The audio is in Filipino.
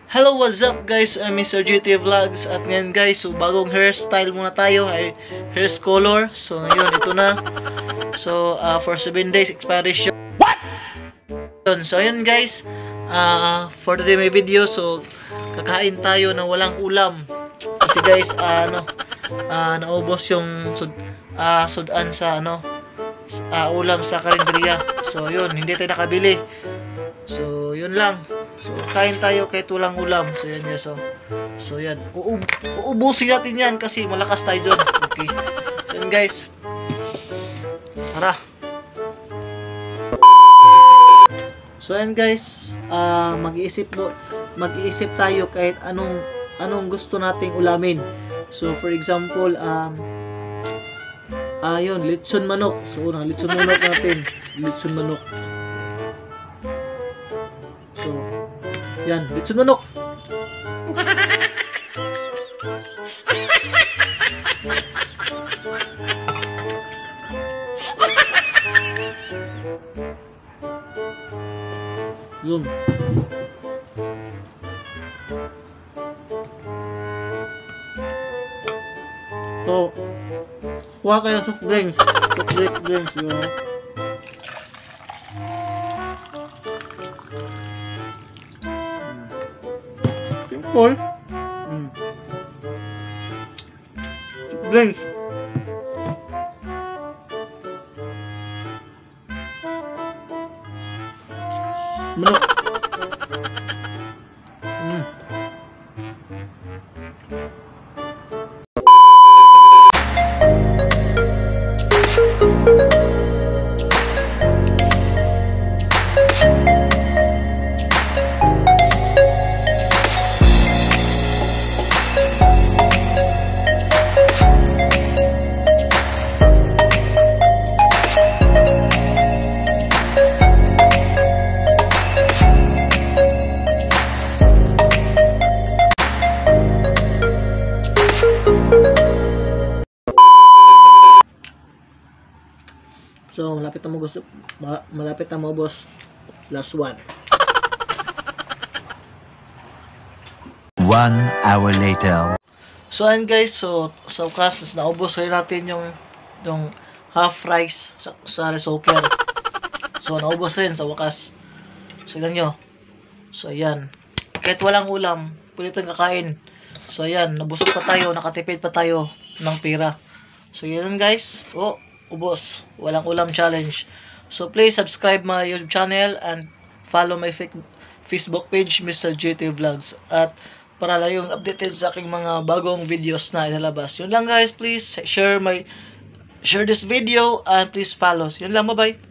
Hello, what's up guys? I'm Mr. GT Vlogs. At ngayon guys, so bagong hairstyle muna tayo, ay hair color. So ngayon, ito na. So for 7 days expiration. What? So ayun guys, for today may video. So kakain tayo ng walang ulam. Kasi guys, naubos yung sudan sa ulam sa karinderya. So yun, hindi tayo nakabili. So yun lang. So kain tayo kahit walang ulam. So yan guys. So yan. Uubusin natin yan kasi malakas tayo doon. Okay. So yan guys. Tara. So yan guys. Mag-iisip tayo kahit anong gusto nating ulamin. So for example, yun, lechon manok. So unang lechon manok natin. Lechon manok. So yan, lechon manok. Yun. So, kuha kayo soft drinks. Soft drinks, yun. Simple. Drinks. Manok. So, malapit na mo boss. Last one. 1 hour later. So, ayan guys. So, sa wakas, naubos rin natin yung half rice sa rice cooker. So, naubos rin sa wakas. So, tignan nyo. So, ayan. Kahit walang ulam, pwede tayong kakain. So, ayan. Nabusog pa tayo. Nakatipid pa tayo ng pera. So, yun guys. Ubos. Walang ulam challenge. So, please subscribe my YouTube channel and follow my Facebook page, Mr. GT Vlogs. At para lang yung updated sa aking mga bagong videos na inalabas. Yun lang guys, please share this video and please follow. Yun lang, bye-bye.